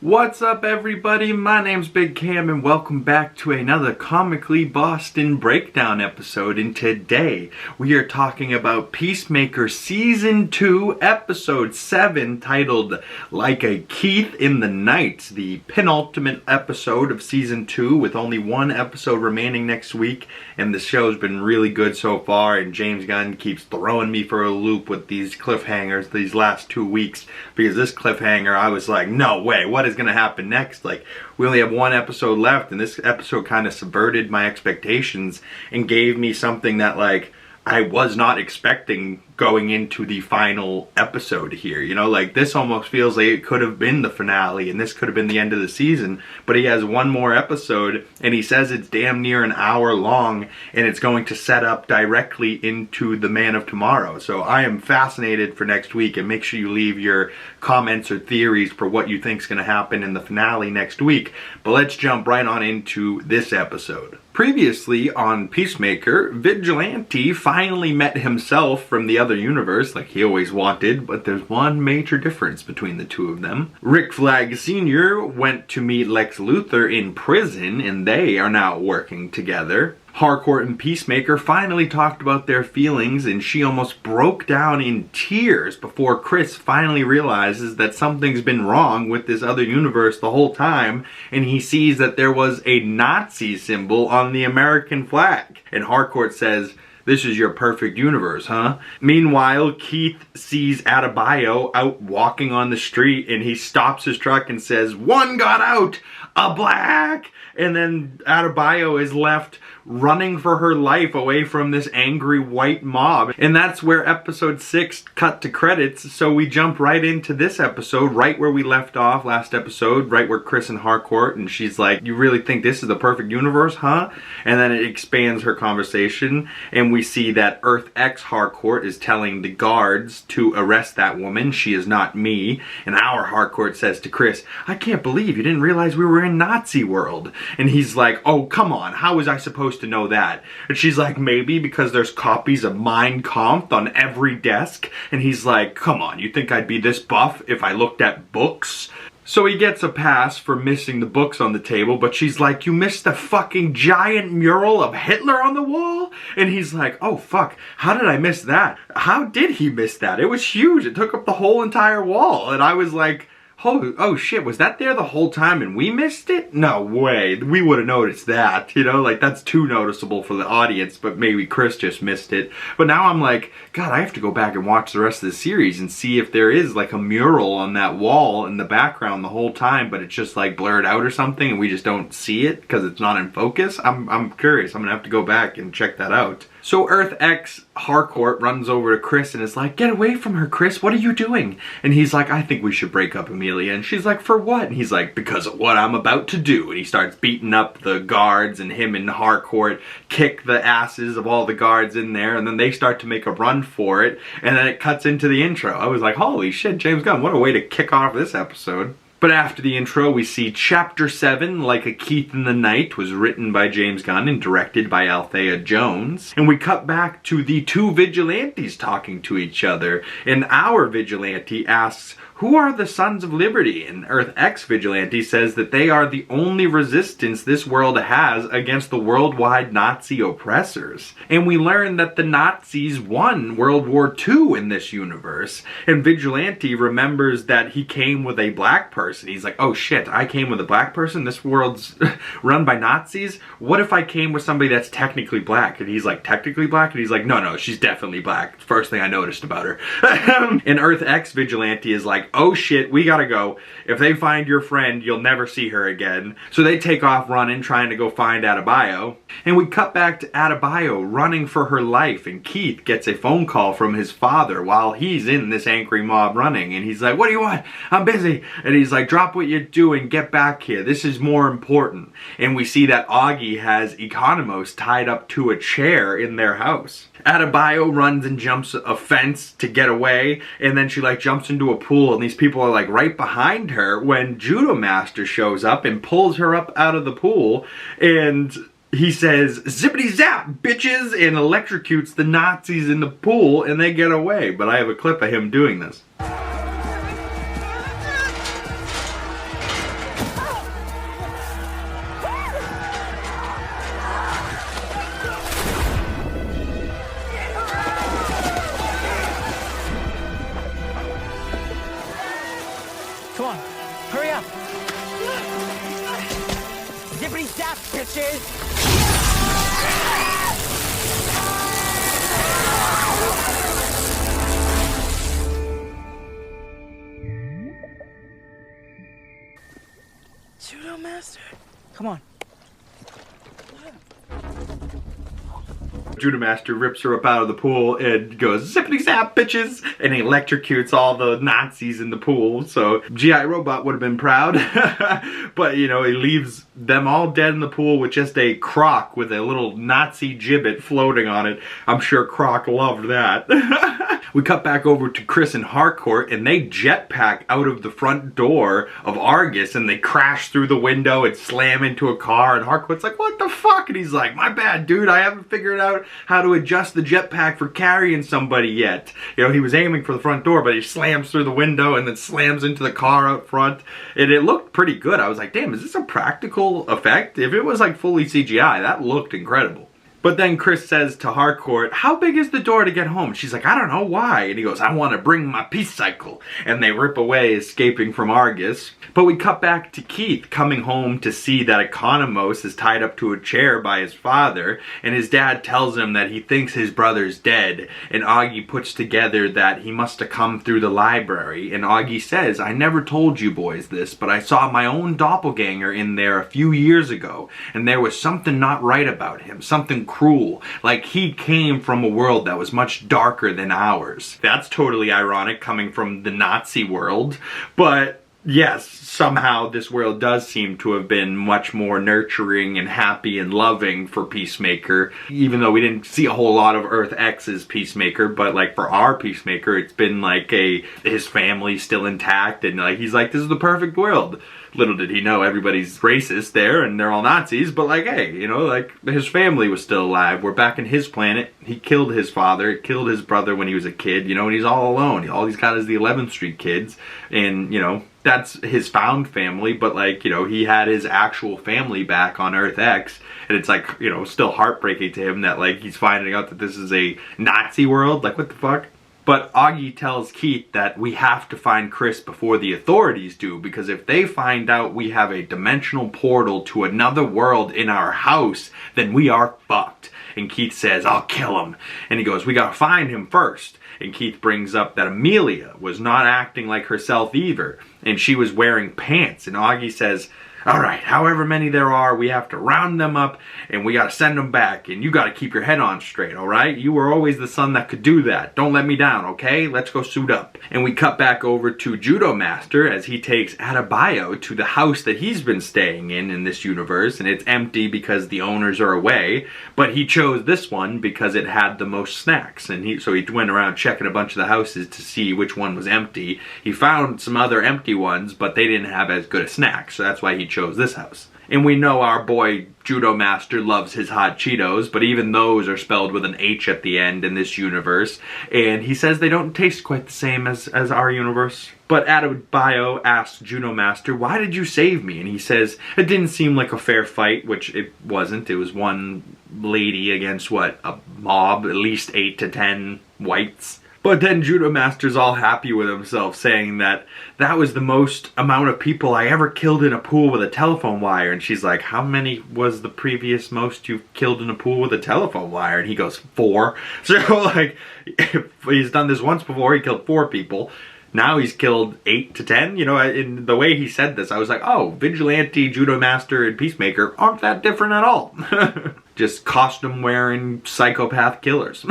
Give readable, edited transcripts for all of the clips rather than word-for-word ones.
What's up everybody, my name's Big Cam and welcome back to another Comically Boston breakdown episode, and today we are talking about Peacemaker Season 2 Episode 7 titled Like a Keith in the Night, the penultimate episode of Season 2 with only one episode remaining next week, and the show's been really good so far and James Gunn keeps throwing me for a loop with these cliffhangers these last 2 weeks, because this cliffhanger I was like, no way, what is gonna happen next? Like, we only have one episode left, and this episode kind of subverted my expectations and gave me something that, like, I was not expecting going into the final episode here. You know, like, this almost feels like it could have been the finale and this could have been the end of the season, but he has one more episode and he says it's damn near an hour long and it's going to set up directly into the Man of Tomorrow. So I am fascinated for next week, and make sure you leave your comments or theories for what you think is going to happen in the finale next week. But let's jump right on into this episode. Previously on Peacemaker, Vigilante finally met himself from the other universe like he always wanted, but there's one major difference between the two of them. Rick Flag Sr. went to meet Lex Luthor in prison and they are now working together. Harcourt and Peacemaker finally talked about their feelings and she almost broke down in tears before Chris finally realizes that something's been wrong with this other universe the whole time, and he sees that there was a Nazi symbol on the American flag. And Harcourt says, "This is your perfect universe, huh?" Meanwhile, Keith sees ADEBYO out walking on the street and he stops his truck and says, "One got out! A black!" And then ADEBYO is left running for her life away from this angry white mob. And that's where episode 6 cut to credits. So we jump right into this episode, right where we left off last episode, right where Chris and Harcourt, and she's like, "You really think this is the perfect universe, huh?" And then it expands her conversation, and we see that Earth X Harcourt is telling the guards to arrest that woman. She is not me. And our Harcourt says to Chris, "I can't believe you didn't realize we were in Nazi world." And he's like, "Oh, come on, how was I supposed to know that?" And she's like, "Maybe because there's copies of Mein Kampf on every desk." And he's like, "Come on, you think I'd be this buff if I looked at books?" So he gets a pass for missing the books on the table, but she's like, "You missed the fucking giant mural of Hitler on the wall?" And he's like, "Oh fuck, how did I miss that? How did he miss that? It was huge, it took up the whole entire wall." And I was like, oh shit, was that there the whole time and we missed it? No way, we would have noticed that, you know, like that's too noticeable for the audience, but maybe Chris just missed it. But now I'm like, God, I have to go back and watch the rest of the series and see if there is like a mural on that wall in the background the whole time, but it's just like blurred out or something and we just don't see it because it's not in focus. I'm curious, I'm gonna have to go back and check that out. So Earth X Harcourt runs over to Chris and is like, "Get away from her, Chris, what are you doing?" And he's like, "I think we should break up, Emilia." And she's like, "For what?" And he's like, "Because of what I'm about to do." And he starts beating up the guards, and him and Harcourt kick the asses of all the guards in there, and then they start to make a run for it, and then it cuts into the intro. I was like, holy shit, James Gunn, what a way to kick off this episode. But after the intro, we see Chapter 7, Like a Keith in the Night, was written by James Gunn and directed by Althea Jones. And we cut back to the two vigilantes talking to each other. And our vigilante asks, "Who are the Sons of Liberty?" And Earth X Vigilante says that they are the only resistance this world has against the worldwide Nazi oppressors. And we learn that the Nazis won World War II in this universe. And Vigilante remembers that he came with a black person. He's like, "Oh shit, I came with a black person? This world's run by Nazis? What if I came with somebody that's technically black?" And he's like, "Technically black?" And he's like, no, she's definitely black. First thing I noticed about her. And Earth X Vigilante is like, "Oh shit, we gotta go. If they find your friend, you'll never see her again." So they take off running, trying to go find ADEBYO. And we cut back to ADEBYO running for her life, and Keith gets a phone call from his father while he's in this angry mob running. And he's like, "What do you want? I'm busy." And he's like, "Drop what you're doing, get back here. This is more important." And we see that AGEE has ECONOMOS tied up to a chair in their house. ADEBYO runs and jumps a fence to get away, and then she like jumps into a pool, and these people are like right behind her when Judo Master shows up and pulls her up out of the pool, and he says, "Zippity zap, bitches," and electrocutes the Nazis in the pool, and they get away. But I have a clip of him doing this. Hurry up! Zippity zap, bitches! Judo master? Come on. Judo Master rips her up out of the pool and goes, zippity zap, bitches! And he electrocutes all the Nazis in the pool. So G.I. Robot would have been proud. But, you know, he leaves them all dead in the pool with just a croc with a little Nazi gibbet floating on it. I'm sure Croc loved that. We cut back over to Chris and Harcourt, and they jetpack out of the front door of Argus, and they crash through the window and slam into a car, and Harcourt's like, what the fuck? And he's like, my bad, dude, I haven't figured out how to adjust the jetpack for carrying somebody yet. You know, he was aiming for the front door, but he slams through the window and then slams into the car out front, and it looked pretty good. I was like, damn, is this a practical effect? If it was like fully CGI, that looked incredible. But then Chris says to Harcourt, how big is the door to get home? She's like, I don't know, why? And he goes, I want to bring my peace cycle. And they rip away, escaping from Argus. But we cut back to Keith coming home to see that ECONOMOS is tied up to a chair by his father. And his dad tells him that he thinks his brother's dead. And Augie puts together that he must have come through the library. And Augie says, I never told you boys this, but I saw my own doppelganger in there a few years ago. And there was something not right about him. Something cruel, like he came from a world that was much darker than ours. That's totally ironic coming from the Nazi world, but yes, somehow this world does seem to have been much more nurturing and happy and loving for Peacemaker, even though we didn't see a whole lot of Earth X's Peacemaker. But like for our Peacemaker, it's been like his family's still intact, and like he's like, this is the perfect world. Little did he know everybody's racist there and they're all Nazis, but like, hey, you know, like his family was still alive. We're back in his planet. He killed his father, killed his brother when he was a kid, you know, and he's all alone. All he's got is the 11th Street kids, and you know, that's his found family, but like, you know, he had his actual family back on Earth X, and it's like, you know, still heartbreaking to him that like he's finding out that this is a Nazi world. Like, what the fuck? But Augie tells Keith that we have to find Chris before the authorities do, because if they find out we have a dimensional portal to another world in our house, then we are fucked. And Keith says, I'll kill him. And he goes, we gotta find him first. And Keith brings up that Emilia was not acting like herself either, and she was wearing pants. And Augie says, alright, however many there are, we have to round them up and we gotta send them back, and you gotta keep your head on straight, alright? You were always the son that could do that. Don't let me down, okay? Let's go suit up. And we cut back over to Judo Master as he takes ADEBYO to the house that he's been staying in this universe, and it's empty because the owners are away, but he chose this one because it had the most snacks, and so he went around checking a bunch of the houses to see which one was empty. He found some other empty ones, but they didn't have as good a snack, so that's why he chose this house. And we know our boy Judo Master loves his hot Cheetos, but even those are spelled with an H at the end in this universe. And he says they don't taste quite the same as our universe. But ADEBYO asks Judo Master, why did you save me? And he says, it didn't seem like a fair fight, which it wasn't. It was one lady against, what, a mob, at least 8 to 10 whites. But then Judo Master's all happy with himself, saying that that was the most amount of people I ever killed in a pool with a telephone wire. And she's like, how many was the previous most you've killed in a pool with a telephone wire? And he goes, 4. So like, he's done this once before, he killed 4 people. Now he's killed 8 to 10. You know, in the way he said this, I was like, oh, Vigilante, Judo Master, and Peacemaker aren't that different at all. Just costume-wearing psychopath killers.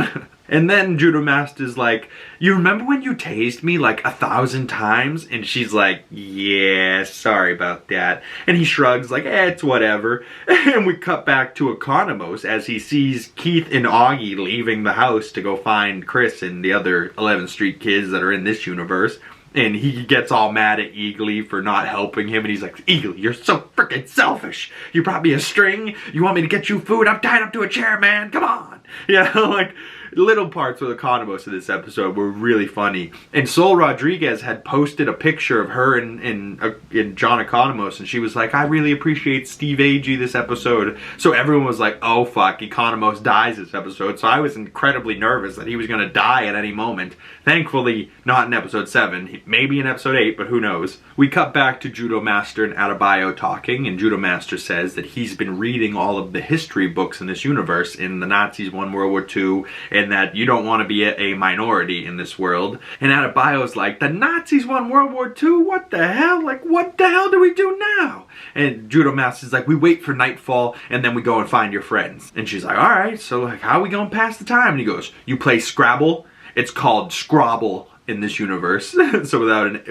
And then Judo Master's like, you remember when you tased me like 1,000 times? And she's like, yeah, sorry about that. And he shrugs like, it's whatever. And we cut back to ECONOMOS as he sees Keith and Augie leaving the house to go find Chris and the other 11th Street kids that are in this universe. And he gets all mad at EAGLY for not helping him. And he's like, EAGLY, you're so freaking selfish. You brought me a string. You want me to get you food? I'm tied up to a chair, man. Come on. Yeah, like, little parts of the ECONOMOS of this episode were really funny. And Sol Rodriguez had posted a picture of her in John ECONOMOS, and she was like, I really appreciate Steve Agee this episode. So everyone was like, oh fuck, ECONOMOS dies this episode. So I was incredibly nervous that he was going to die at any moment. Thankfully, not in episode 7, maybe in episode 8, but who knows. We cut back to Judo Master and ADEBYO talking, and Judo Master says that he's been reading all of the history books in this universe. In the Nazis won World War II, and that you don't want to be a minority in this world. And ADEBYO's like, the Nazis won World War II? What the hell? Like, what the hell do we do now? And Judo Master's like, we wait for nightfall, and then we go and find your friends. And she's like, alright, so like, how are we gonna pass the time? And he goes, you play Scrabble? It's called Scrabble in this universe. So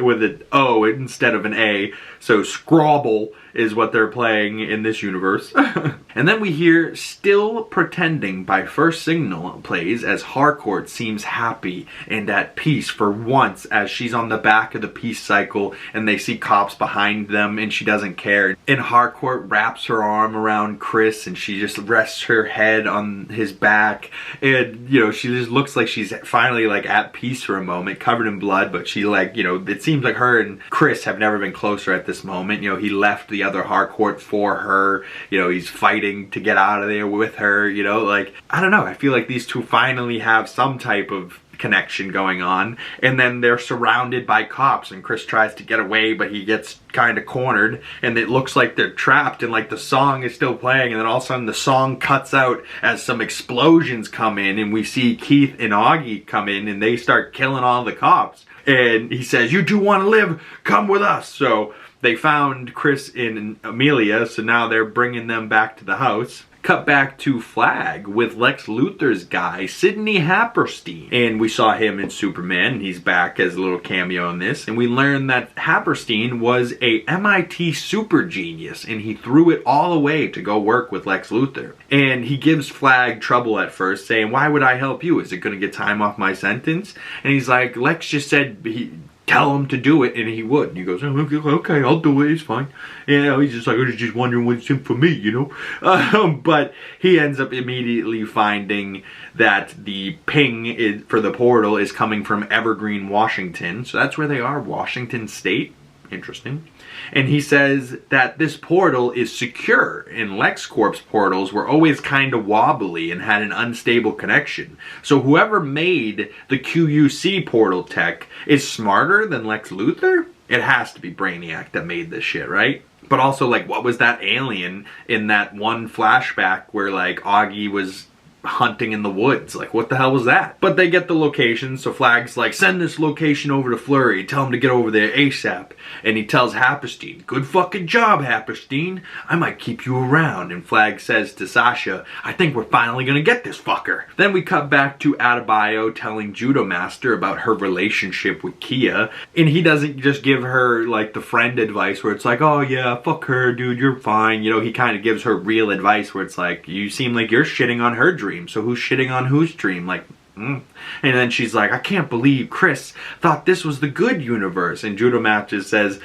with an O instead of an A. So Scrabble is what they're playing in this universe. And then we hear Still Pretending by First Signal plays as Harcourt seems happy and at peace for once as she's on the back of the peace cycle and they see cops behind them and she doesn't care. And Harcourt wraps her arm around Chris and she just rests her head on his back. And, you know, she just looks like she's finally like at peace for a moment, covered in blood, but she like, you know, it seems like her and Chris have never been closer at this moment. You know, he left the other Harcourt for her, you know, he's fighting to get out of there with her, you know, like, I don't know, I feel like these two finally have some type of connection going on. And then they're surrounded by cops and Chris tries to get away, but he gets kind of cornered and it looks like they're trapped and like the song is still playing, and then all of a sudden the song cuts out as some explosions come in and we see Keith and Augie come in and they start killing all the cops. And he says, you two want to live? Come with us. So they found Chris and Emilia, so now they're bringing them back to the house. Cut back to Flag with Lex Luthor's guy, Sidney Happerstein. And we saw him in Superman, and he's back as a little cameo in this. And we learned that Happerstein was a MIT super genius, and he threw it all away to go work with Lex Luthor. And he gives Flag trouble at first, saying, why would I help you? Is it going to get time off my sentence? And he's like, Lex just said tell him to do it, and he would. And he goes, okay, I'll do it, it's fine. You know, he's just like, I was just wondering what's in for me, you know? But he ends up immediately finding that the ping for the portal is coming from Evergreen, Washington. So that's where they are, Washington State. Interesting. And he says that this portal is secure, and LexCorp's portals were always kind of wobbly and had an unstable connection. So whoever made the QUC portal tech is smarter than Lex Luthor? It has to be Brainiac that made this shit, right? But also, like, what was that alien in that one flashback where, like, Augie was hunting in the woods? Like, what the hell was that? But they get the location, so Flag's like, send this location over to Fleury, tell him to get over there ASAP. And he tells Happerstein, good fucking job, Happerstein, I might keep you around. And Flag says to Sasha, I think we're finally gonna get this fucker. Then we cut back to ADEBYO telling Judo Master about her relationship with Kia, and he doesn't just give her like the friend advice where it's like, oh yeah, fuck her, dude, you're fine. You know, he kind of gives her real advice where it's like, you seem like you're shitting on her dream, so who's shitting on whose dream? Like, And then she's like, I can't believe Chris thought this was the good universe. And Judo Master says,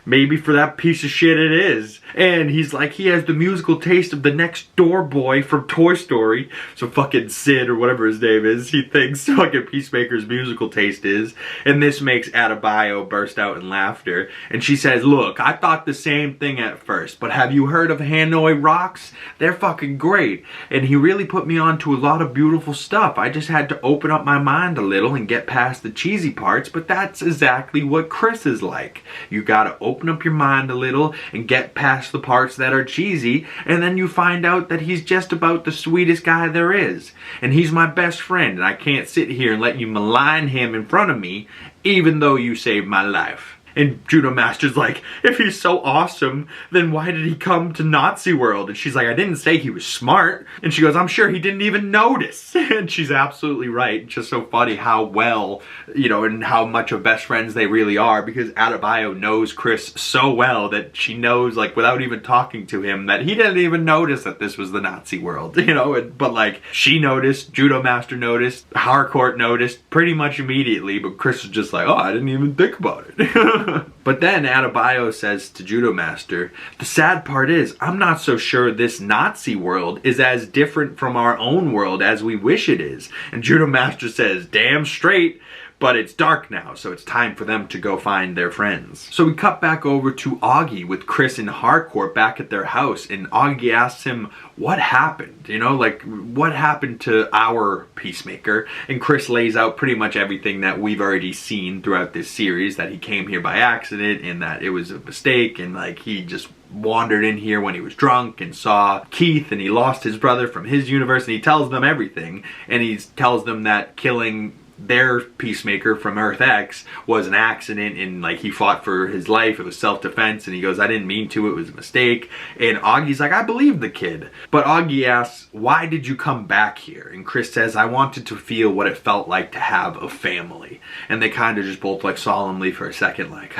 maybe for that piece of shit it is. And he's like, he has the musical taste of the next door boy from Toy Story. So fucking Sid, or whatever his name is, he thinks fucking Peacemaker's musical taste is. And this makes ADEBYO burst out in laughter. And she says, look, I thought the same thing at first, but have you heard of Hanoi Rocks? They're fucking great. And he really put me on to a lot of beautiful stuff. I just had to open up my mind a little and get past the cheesy parts, but that's exactly what Chris is like. You gotta open up your mind a little and get past the parts that are cheesy, and then you find out that he's just about the sweetest guy there is. And he's my best friend, and I can't sit here and let you malign him in front of me, even though you saved my life. And Judo Master's like, if he's so awesome, then why did he come to Nazi world? And she's like, I didn't say he was smart. And she goes, I'm sure he didn't even notice. And she's absolutely right. It's just so funny how well, you know, and how much of best friends they really are, because ADEBYO knows Chris so well that she knows, like, without even talking to him, that he didn't even notice that this was the Nazi world, you know? But like, she noticed, Judo Master noticed, Harcourt noticed pretty much immediately, but Chris was just like, oh, I didn't even think about it. But then ADEBYO says to Judo Master, the sad part is, I'm not so sure this Nazi world is as different from our own world as we wish it is. And Judo Master says, damn straight. But it's dark now, so it's time for them to go find their friends. So we cut back over to AGEE with Chris and HARCOURT back at their house, and AGEE asks him, what happened? You know, like, what happened to our Peacemaker? And Chris lays out pretty much everything that we've already seen throughout this series, that he came here by accident, and that it was a mistake, and like, he just wandered in here when he was drunk and saw Keith, and he lost his brother from his universe, and he tells them everything, and he tells them that killing their Peacemaker from Earth X was an accident, and like he fought for his life, it was self-defense, and he goes, I didn't mean to, it was a mistake. And AGEE's like, I believe the kid. But AGEE asks, why did you come back here? And Chris says, I wanted to feel what it felt like to have a family. And they kind of just both like solemnly for a second like,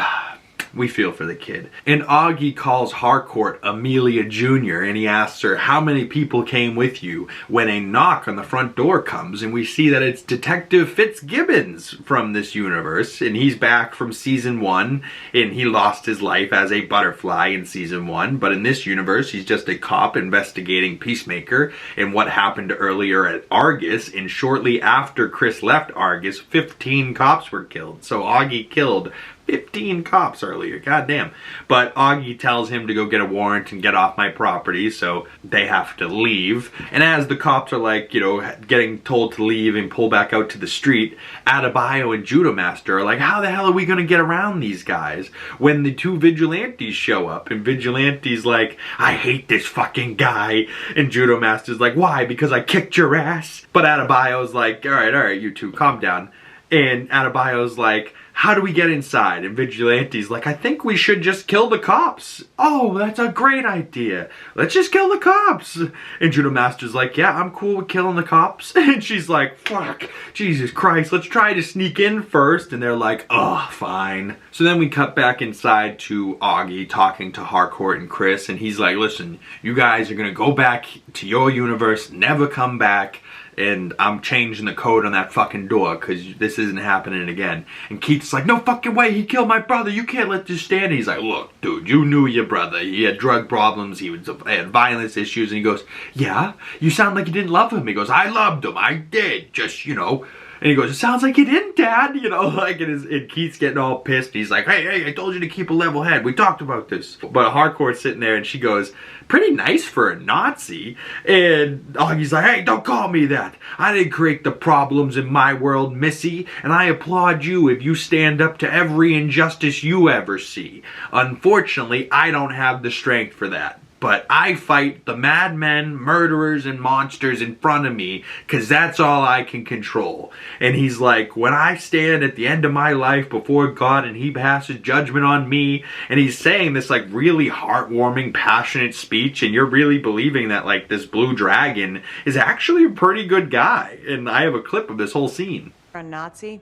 we feel for the kid. And AGEE calls HARCOURT EMILIA Jr. and he asks her, how many people came with you? When a knock on the front door comes, and we see that it's Detective Fitzgibbons from this universe, and he's back from season 1, and he lost his life as a butterfly in season 1, but in this universe he's just a cop investigating Peacemaker and what happened earlier at Argus, and shortly after Chris left Argus, 15 cops were killed. So AGEE killed 15 cops earlier, goddamn. But AGEE tells him to go get a warrant and get off my property, so they have to leave. And as the cops are like, you know, getting told to leave and pull back out to the street, ADEBYO and Judo Master are like, how the hell are we gonna get around these guys? When the two vigilantes show up, and Vigilante's like, I hate this fucking guy. And Judo Master's like, why? Because I kicked your ass? But ADEBYO's like, alright, you two, calm down. And ADEBYO's like, how do we get inside? And Vigilante's like, I think we should just kill the cops. Oh, that's a great idea. Let's just kill the cops. And Judo Master's like, yeah, I'm cool with killing the cops. And she's like, fuck, Jesus Christ, let's try to sneak in first. And they're like, oh, fine. So then we cut back inside to AGEE talking to HARCOURT and Chris. And he's like, listen, you guys are gonna go back to your universe, never come back. And I'm changing the code on that fucking door because this isn't happening again. And Keith's like, no fucking way, he killed my brother, you can't let this stand. And he's like, look, dude, you knew your brother. He had drug problems, he had violence issues. And he goes, yeah? You sound like you didn't love him. He goes, I loved him, I did, just, you know. And he goes, it sounds like you didn't, Dad. You know, like, and Keith's getting all pissed. He's like, hey, I told you to keep a level head. We talked about this. But HARCOURT's sitting there and she goes, pretty nice for a Nazi. And AGEE's like, hey, don't call me that. I didn't create the problems in my world, Missy. And I applaud you if you stand up to every injustice you ever see. Unfortunately, I don't have the strength for that. But I fight the madmen, murderers, and monsters in front of me because that's all I can control. And he's like, when I stand at the end of my life before God and he passes judgment on me, and he's saying this like really heartwarming, passionate speech, and you're really believing that like this blue dragon is actually a pretty good guy. And I have a clip of this whole scene. A Nazi?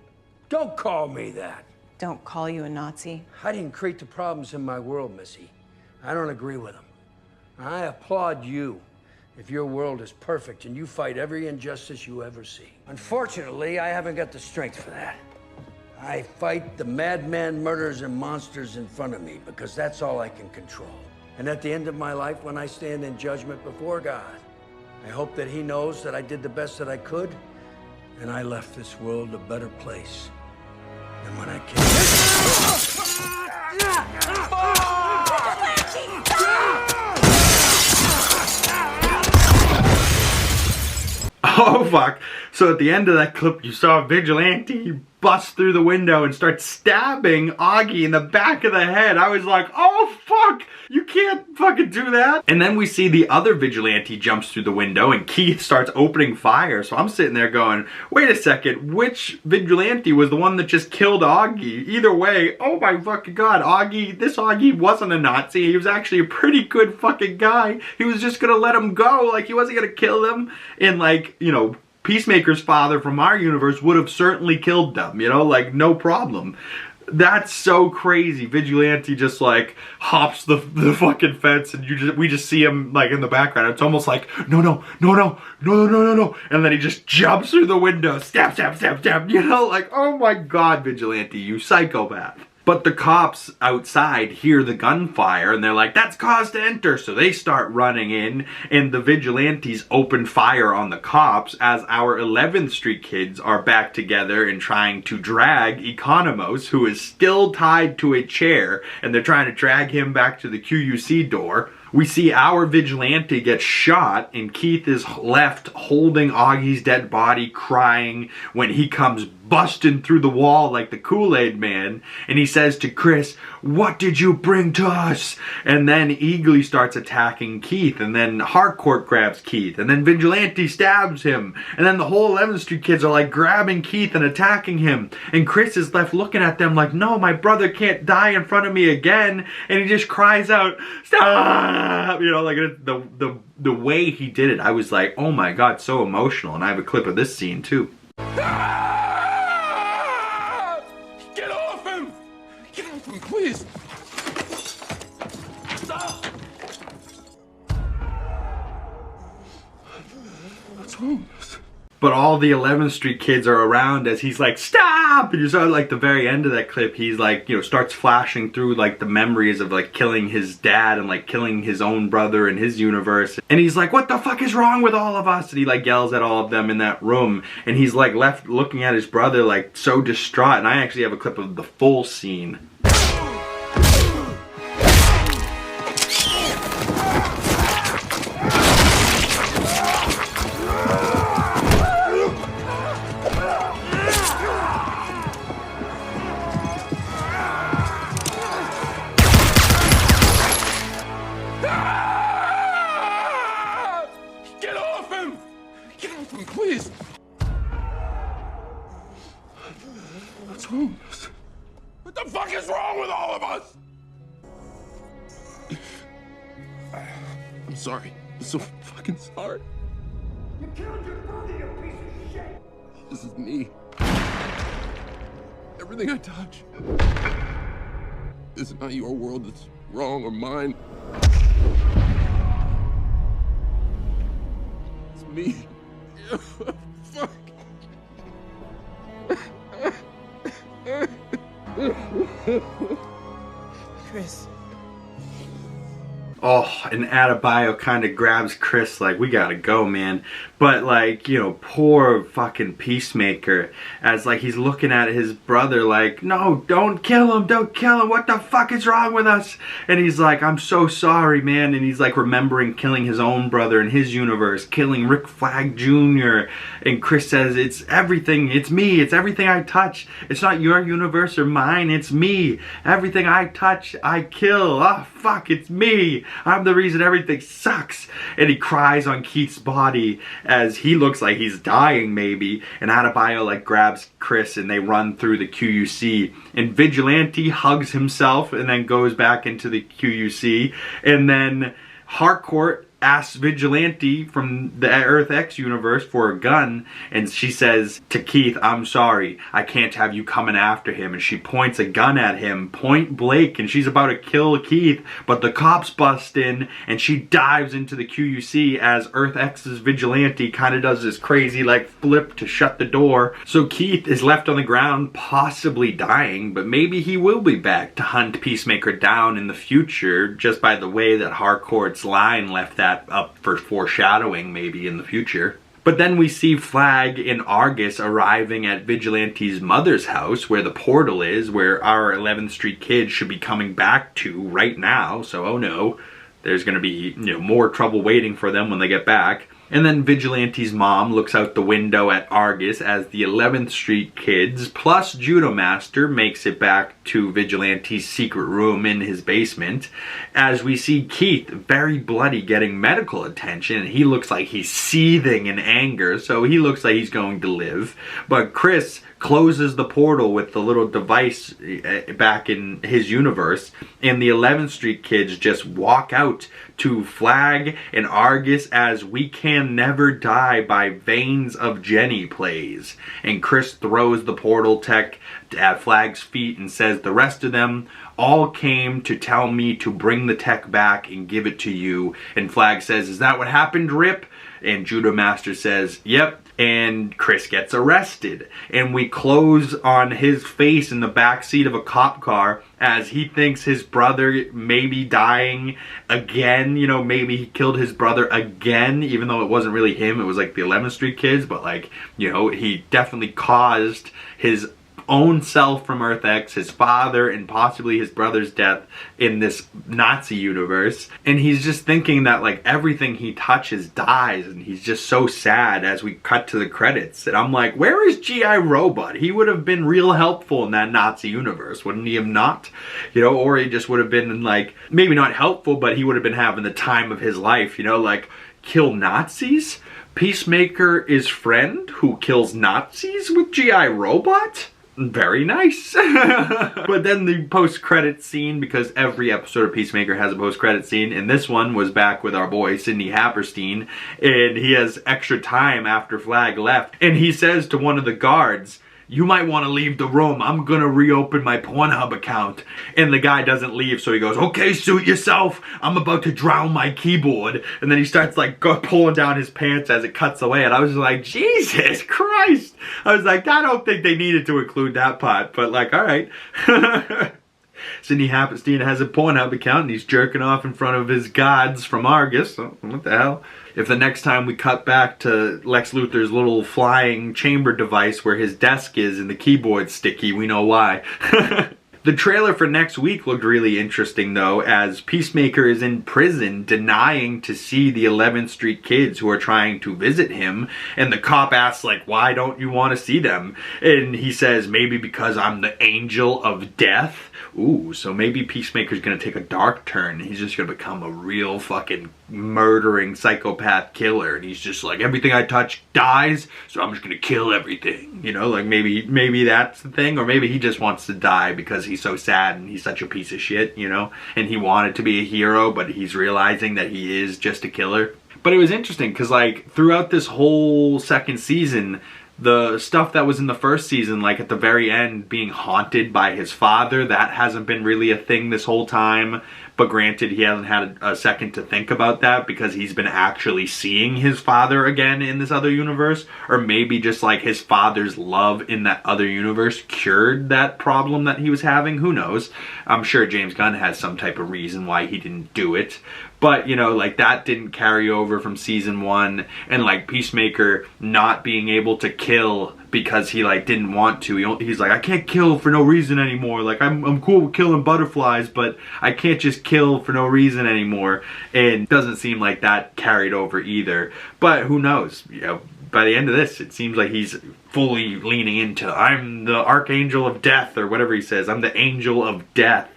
Don't call me that. Don't call you a Nazi. I didn't create the problems in my world, Missy. I don't agree with them. I applaud you if your world is perfect and you fight every injustice you ever see. Unfortunately, I haven't got the strength for that. I fight the madman, murderers, and monsters in front of me because that's all I can control. And at the end of my life, when I stand in judgment before God, I hope that he knows that I did the best that I could and I left this world a better place than when I came. Oh fuck. So at the end of that clip you saw Vigilante bust through the window and start stabbing AGEE in the back of the head. I was like, oh fuck, you can't fucking do that. And then we see the other Vigilante jumps through the window and Keith starts opening fire. So I'm sitting there going, wait a second, which Vigilante was the one that just killed AGEE? Either way, oh my fucking god, AGEE, this AGEE wasn't a Nazi. He was actually a pretty good fucking guy. He was just gonna let him go, like he wasn't gonna kill him. And like, you know, Peacemaker's father from our universe would have certainly killed them, you know, like no problem. That's so crazy. Vigilante just like hops the fucking fence and we just see him like in the background. It's almost like no. And then he just jumps through the window, stab, you know, like oh my god, Vigilante, you psychopath. But But the cops outside hear the gunfire and they're like, that's cause to enter. So they start running in and the vigilantes open fire on the cops as our 11th Street kids are back together and trying to drag ECONOMOS, who is still tied to a chair, and they're trying to drag him back to the QUC door. We see our vigilante get shot and Keith is left holding Augie's dead body crying when he comes busting through the wall like the Kool-Aid man, and he says to Chris, what did you bring to us? And then EAGLY starts attacking Keith, and then HARCOURT grabs Keith, and then Vigilante stabs him, and then the whole 11th Street kids are like grabbing Keith and attacking him, and Chris is left looking at them like, no, my brother can't die in front of me again, and he just cries out, stop! You know, like the way he did it, I was like, oh my god, so emotional, and I have a clip of this scene too. Please. Stop. What's wrong? But all the 11th Street kids are around as he's like, stop! And you saw like the very end of that clip, he's like, you know, starts flashing through like the memories of like killing his dad and like killing his own brother in his universe. And he's like, what the fuck is wrong with all of us? And he like yells at all of them in that room. And he's like left looking at his brother like so distraught. And I actually have a clip of the full scene. Please. What's wrong? What the fuck is wrong with all of us? I'm sorry. I'm so fucking sorry. You killed your brother, you piece of shit! This is me. Everything I touch. This is not your world that's wrong or mine. It's me. Fuck. Chris. Oh, and ADEBYO kind of grabs Chris like, we gotta go, man. But like, you know, poor fucking Peacemaker, as like he's looking at his brother like, no, don't kill him, what the fuck is wrong with us? And he's like, I'm so sorry, man. And he's like remembering killing his own brother in his universe, killing Rick Flag Jr. And Chris says, it's everything, it's me, it's everything I touch. It's not your universe or mine, it's me. Everything I touch, I kill. Oh, fuck, it's me. I'm the reason everything sucks. And he cries on Keith's body as he looks like he's dying maybe. And ADEBYO like grabs Chris and they run through the QUC. And Vigilante hugs himself and then goes back into the QUC. And then HARCOURT asks Vigilante from the Earth X universe for a gun, and she says to Keith, I'm sorry, I can't have you coming after him. And she points a gun at him, point blank, and she's about to kill Keith, but the cops bust in, and she dives into the QUC as Earth X's Vigilante kind of does this crazy like flip to shut the door. So Keith is left on the ground, possibly dying, but maybe he will be back to hunt Peacemaker down in the future, just by the way that HARCOURT's line left that up for foreshadowing maybe in the future. But then we see Flag and Argus arriving at Vigilante's mother's house, where the portal is, where our 11th Street kids should be coming back to right now. So, oh no, there's going to be, you know, more trouble waiting for them when they get back. And then Vigilante's mom looks out the window at Argus as the 11th Street kids plus Judo Master makes it back to Vigilante's secret room in his basement, as we see Keith very bloody getting medical attention, and he looks like he's seething in anger, so he looks like he's going to live. But Chris closes the portal with the little device back in his universe, and the 11th Street kids just walk out to Flag and Argus as We Can Never Die by Veins of Jenny plays. And Chris throws the portal tech at Flag's feet and says the rest of them all came to tell me to bring the tech back and give it to you. And Flag says, is that what happened, Rip? And Judo Master says, yep. And Chris gets arrested. And we close on his face in the back seat of a cop car as he thinks his brother may be dying again. You know, maybe he killed his brother again, even though it wasn't really him. It was like the 11th Street kids. But like, you know, he definitely caused his own self from Earth X, his father, and possibly his brother's death in this Nazi universe. And he's just thinking that like everything he touches dies, and he's just so sad as we cut to the credits. And I'm like, where is G.I. Robot? He would have been real helpful in that Nazi universe, wouldn't he have not? You know, or he just would have been like, maybe not helpful, but he would have been having the time of his life, you know, like kill Nazis? Peacemaker is friend who kills Nazis with G.I. Robot? Very nice. But then the post-credit scene, because every episode of Peacemaker has a post-credit scene, and this one was back with our boy Sidney Happerstein, and he has extra time after Flag left, and he says to one of the guards, you might want to leave the room. I'm gonna reopen my Pornhub account. And the guy doesn't leave, so he goes, okay, suit yourself. I'm about to drown my keyboard. And then he starts like pulling down his pants as it cuts away. And I was just like, Jesus Christ. I was like, I don't think they needed to include that part. But like, all right. Sidney Happenstein has a Pornhub account and he's jerking off in front of his gods from Argus. So, what the hell? If the next time we cut back to Lex Luthor's little flying chamber device where his desk is and the keyboard's sticky, we know why. The trailer for next week looked really interesting though, as Peacemaker is in prison denying to see the 11th Street kids who are trying to visit him, and the cop asks like, why don't you want to see them? And he says, maybe because I'm the angel of death. Ooh, so maybe Peacemaker's gonna take a dark turn. He's just gonna become a real fucking murdering psychopath killer, and he's just like, everything I touch dies, so I'm just gonna kill everything. You know, like maybe that's the thing, or maybe he just wants to die because he's so sad and he's such a piece of shit, you know, and he wanted to be a hero, but he's realizing that he is just a killer. But it was interesting because like throughout this whole second season, the stuff that was in the first season, like at the very end, being haunted by his father, that hasn't been really a thing this whole time. But granted, he hasn't had a second to think about that because he's been actually seeing his father again in this other universe. Or maybe just like his father's love in that other universe cured that problem that he was having. Who knows? I'm sure James Gunn has some type of reason why he didn't do it. But, you know, like that didn't carry over from season 1, and like Peacemaker not being able to kill because he like didn't want to. He's like, I can't kill for no reason anymore. Like I'm cool with killing butterflies, but I can't just kill for no reason anymore. And it doesn't seem like that carried over either. But who knows? You know, by the end of this, it seems like he's fully leaning into, I'm the Archangel of Death, or whatever he says. I'm the Angel of Death.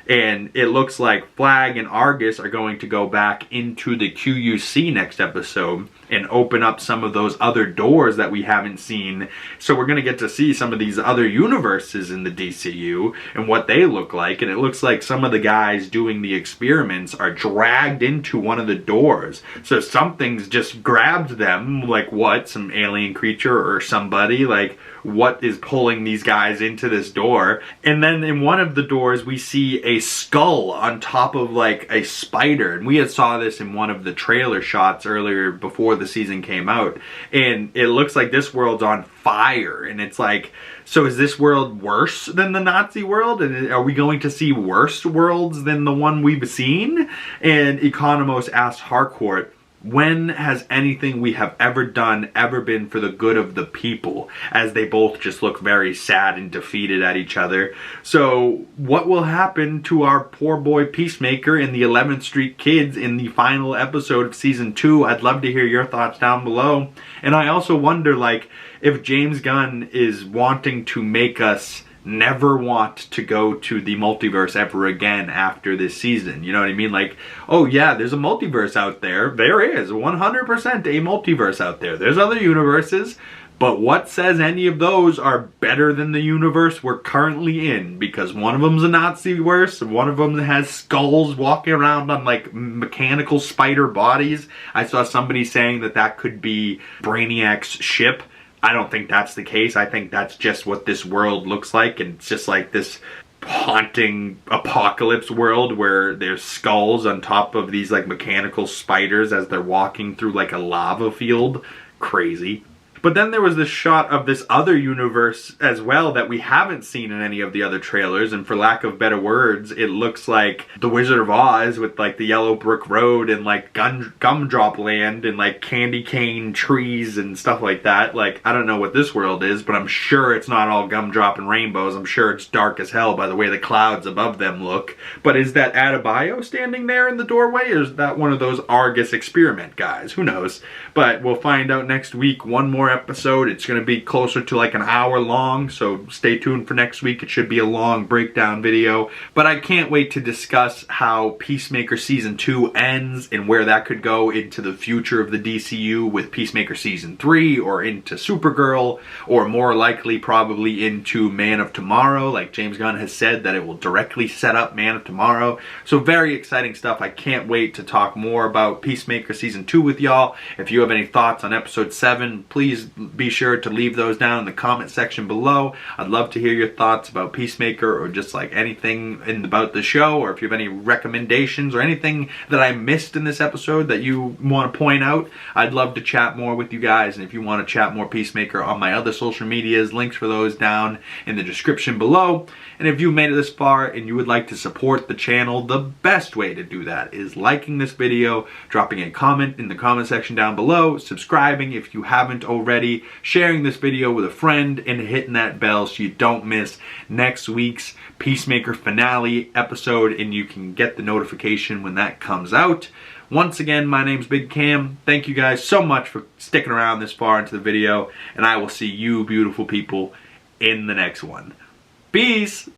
And it looks like Flag and Argus are going to go back into the QUC next episode and open up some of those other doors that we haven't seen. So we're going to get to see some of these other universes in the DCU and what they look like. And it looks like some of the guys doing the experiments are dragged into one of the doors. So something's just grabbed them, like what? Some alien creature or somebody? Like, what is pulling these guys into this door? And then in one of the doors we see a skull on top of like a spider, and we had saw this in one of the trailer shots earlier before the season came out, and it looks like this world's on fire. And it's like, so is this world worse than the Nazi world? And are we going to see worse worlds than the one we've seen? And ECONOMOS asked HARCOURT, when has anything we have ever done ever been for the good of the people? As they both just look very sad and defeated at each other. So what will happen to our poor boy Peacemaker and the 11th Street kids in the final episode of season 2? I'd love to hear your thoughts down below. And I also wonder, like, if James Gunn is wanting to make us never want to go to the multiverse ever again after this season. You know what I mean? Like, oh yeah, there's a multiverse out there. There is 100% a multiverse out there. There's other universes, but what says any of those are better than the universe we're currently in? Because one of them's a Nazi verse, and one of them has skulls walking around on like mechanical spider bodies. I saw somebody saying that that could be Brainiac's ship. I don't think that's the case. I think that's just what this world looks like, and it's just like this haunting apocalypse world where there's skulls on top of these like mechanical spiders as they're walking through like a lava field. Crazy. But then there was this shot of this other universe as well that we haven't seen in any of the other trailers, and for lack of better words, it looks like the Wizard of Oz with like the yellow brick road and like gumdrop land and like candy cane trees and stuff like that. Like, I don't know what this world is, but I'm sure it's not all gumdrop and rainbows. I'm sure it's dark as hell by the way the clouds above them look. But is that ADEBYO standing there in the doorway, or is that one of those Argus experiment guys? Who knows? But we'll find out next week. One more episode. It's going to be closer to like an hour long, so stay tuned for next week. It should be a long breakdown video. But I can't wait to discuss how Peacemaker Season 2 ends and where that could go into the future of the DCU with Peacemaker Season 3, or into Supergirl, or more likely probably into Man of Tomorrow. Like James Gunn has said that it will directly set up Man of Tomorrow. So very exciting stuff. I can't wait to talk more about Peacemaker Season 2 with y'all. If you have any thoughts on Episode 7, please be sure to leave those down in the comment section below. I'd love to hear your thoughts about Peacemaker, or just like anything about the show, or if you have any recommendations or anything that I missed in this episode that you want to point out. I'd love to chat more with you guys, and if you want to chat more Peacemaker on my other social medias, links for those down in the description below. And if you made it this far and you would like to support the channel, the best way to do that is liking this video, dropping a comment in the comment section down below, subscribing if you haven't already, sharing this video with a friend, and hitting that bell so you don't miss next week's Peacemaker finale episode, and you can get the notification when that comes out. Once again, my name's Big Cam. Thank you guys so much for sticking around this far into the video, and I will see you beautiful people in the next one. Peace!